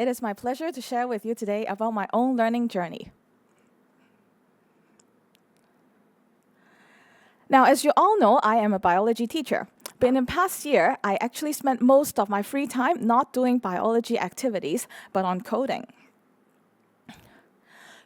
It is my pleasure to share with you today about my own learning journey. Now, as you all know, I am a biology teacher. But in the past year, I actually spent most of my free time not doing biology activities, but on coding.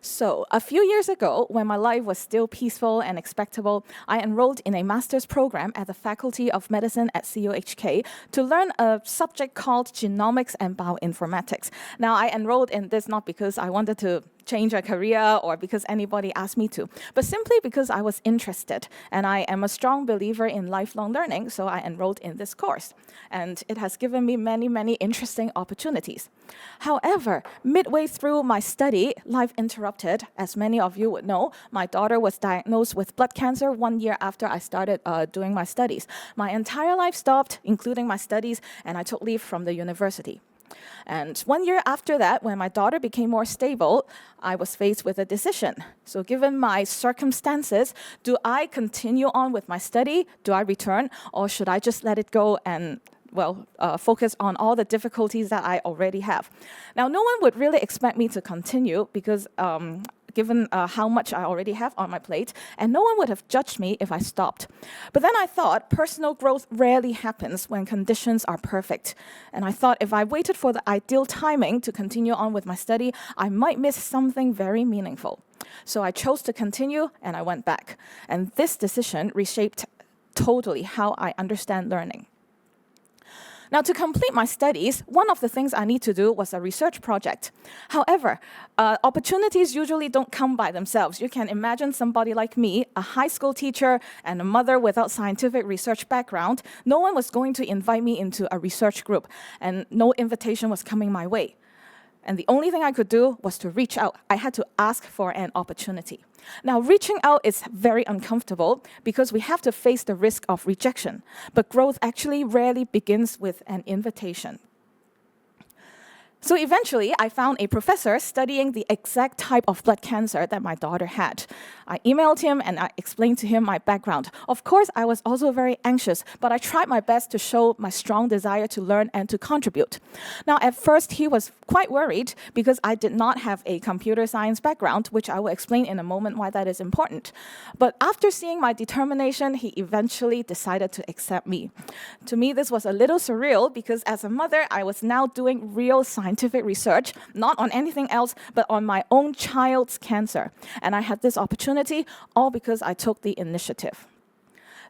So, a few years ago, when my life was still peaceful and expectable, I enrolled in a master's program at the Faculty of Medicine at CUHK to learn a subject called genomics and bioinformatics. Now, I enrolled in this not because I wanted to change a career or because anybody asked me to, but simply because I was interested. And I am a strong believer in lifelong learning, so I enrolled in this course. And it has given me many, many interesting opportunities. However, midway through my study, life interrupted. As many of you would know, my daughter was diagnosed with blood cancer 1 year after I started doing my studies. My entire life stopped, including my studies, and I took leave from the university. And 1 year after that, when my daughter became more stable, I was faced with a decision. So given my circumstances, do I continue on with my study? Do I return? Or should I just let it go and focus on all the difficulties that I already have? Now, no one would really expect me to continue because given how much I already have on my plate, and no one would have judged me if I stopped. But then I thought personal growth rarely happens when conditions are perfect. And I thought if I waited for the ideal timing to continue on with my study, I might miss something very meaningful. So I chose to continue, and I went back. And this decision reshaped totally how I understand learning. Now, to complete my studies, one of the things I need to do was a research project. However, opportunities usually don't come by themselves. You can imagine somebody like me, a high school teacher and a mother without scientific research background. No one was going to invite me into a research group, and no invitation was coming my way. And the only thing I could do was to reach out. I had to ask for an opportunity. Now, reaching out is very uncomfortable because we have to face the risk of rejection. But growth actually rarely begins with an invitation. So eventually, I found a professor studying the exact type of blood cancer that my daughter had. I emailed him and I explained to him my background. Of course, I was also very anxious, but I tried my best to show my strong desire to learn and to contribute. Now, at first, he was quite worried because I did not have a computer science background, which I will explain in a moment why that is important. But after seeing my determination, he eventually decided to accept me. To me, this was a little surreal because as a mother, I was now doing real scientific research, not on anything else, but on my own child's cancer. And I had this opportunity all because I took the initiative.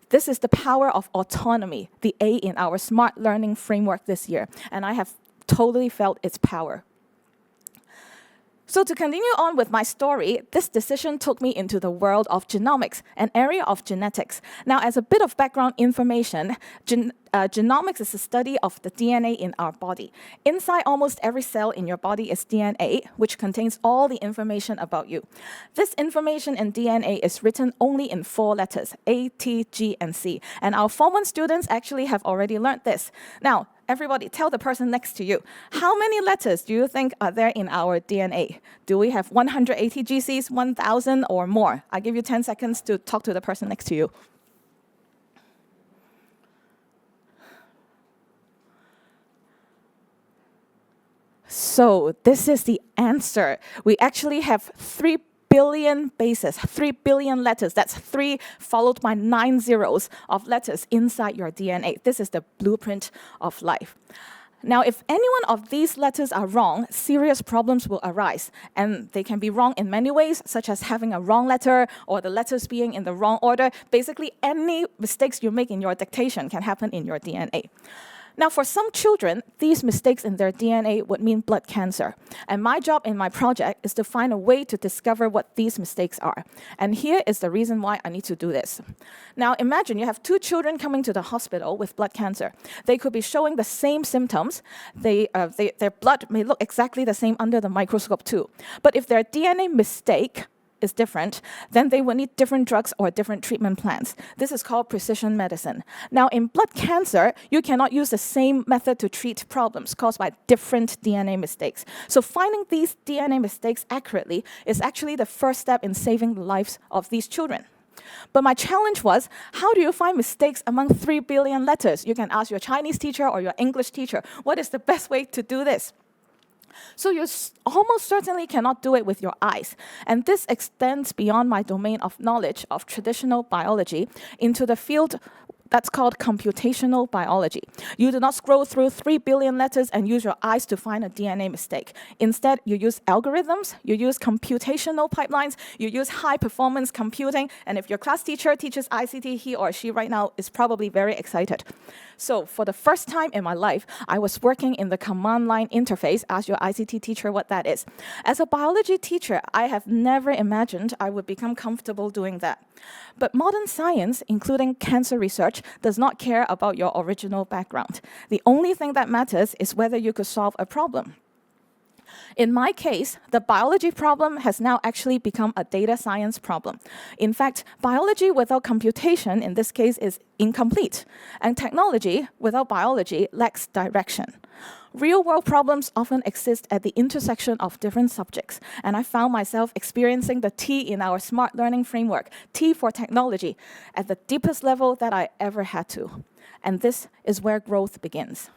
This is the power of autonomy, the A in our smart learning framework this year, and I have totally felt its power. So to continue on with my story, this decision took me into the world of genomics, an area of genetics. Now, as a bit of background information, genomics is the study of the DNA in our body. Inside almost every cell in your body is DNA, which contains all the information about you. This information in DNA is written only in 4 letters, A, T, G, and C. And our Form 1 students actually have already learned this. Now, everybody, tell the person next to you, how many letters do you think are there in our DNA? Do we have 180 GCs, 1,000 or more? I give you 10 seconds to talk to the person next to you. So this is the answer. We actually have 3 billion bases, 3 billion letters. That's 3 followed by 9 zeros of letters inside your DNA. This is the blueprint of life. Now, if any one of these letters are wrong, serious problems will arise. And they can be wrong in many ways, such as having a wrong letter or the letters being in the wrong order. Basically, any mistakes you make in your dictation can happen in your DNA. Now, for some children, these mistakes in their DNA would mean blood cancer. And my job in my project is to find a way to discover what these mistakes are. And here is the reason why I need to do this. Now, imagine you have 2 children coming to the hospital with blood cancer. They could be showing the same symptoms. Their blood may look exactly the same under the microscope too. But if their DNA mistake is different, then they will need different drugs or different treatment plans. This is called precision medicine. Now, in blood cancer, you cannot use the same method to treat problems caused by different DNA mistakes. So finding these DNA mistakes accurately is actually the first step in saving the lives of these children. But my challenge was, how do you find mistakes among 3 billion letters? You can ask your Chinese teacher or your English teacher, what is the best way to do this? So you almost certainly cannot do it with your eyes. And this extends beyond my domain of knowledge of traditional biology into the field that's called computational biology. You do not scroll through 3 billion letters and use your eyes to find a DNA mistake. Instead, you use algorithms, you use computational pipelines, you use high-performance computing, and if your class teacher teaches ICT, he or she right now is probably very excited. So for the first time in my life, I was working in the command line interface. Ask your ICT teacher what that is. As a biology teacher, I have never imagined I would become comfortable doing that. But modern science, including cancer research, does not care about your original background. The only thing that matters is whether you could solve a problem. In my case, the biology problem has now actually become a data science problem. In fact, biology without computation, in this case, is incomplete. And technology without biology lacks direction. Real-world problems often exist at the intersection of different subjects, and I found myself experiencing the T in our smart learning framework, T for technology, at the deepest level that I ever had to. And this is where growth begins.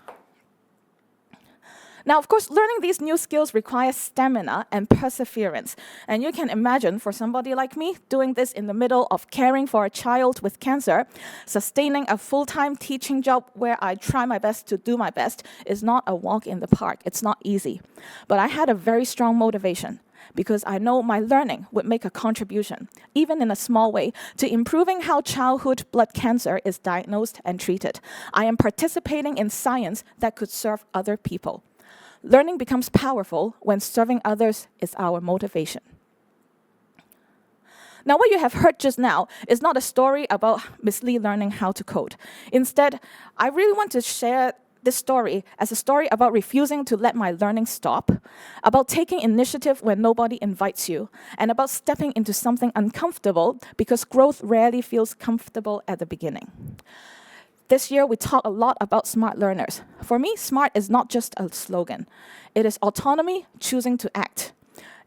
Now, of course, learning these new skills requires stamina and perseverance. And you can imagine, for somebody like me, doing this in the middle of caring for a child with cancer, sustaining a full-time teaching job where I try my best to do my best is not a walk in the park. It's not easy. But I had a very strong motivation, because I know my learning would make a contribution, even in a small way, to improving how childhood blood cancer is diagnosed and treated. I am participating in science that could serve other people. Learning becomes powerful when serving others is our motivation. Now, what you have heard just now is not a story about Miss Lee learning how to code. Instead, I really want to share this story as a story about refusing to let my learning stop, about taking initiative when nobody invites you, and about stepping into something uncomfortable because growth rarely feels comfortable at the beginning. This year, we talk a lot about smart learners. For me, smart is not just a slogan. It is autonomy, choosing to act.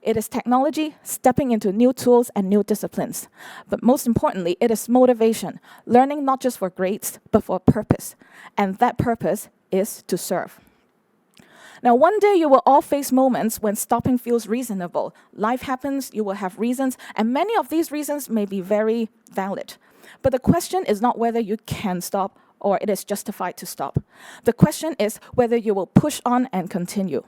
It is technology, stepping into new tools and new disciplines. But most importantly, it is motivation, learning not just for grades, but for a purpose. And that purpose is to serve. Now, one day you will all face moments when stopping feels reasonable. Life happens, you will have reasons, and many of these reasons may be very valid. But the question is not whether you can stop or it is justified to stop. The question is whether you will push on and continue.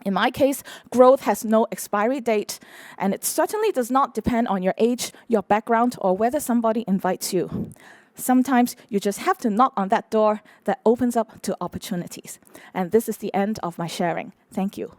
In my case, growth has no expiry date, and it certainly does not depend on your age, your background, or whether somebody invites you. Sometimes you just have to knock on that door that opens up to opportunities. And this is the end of my sharing. Thank you.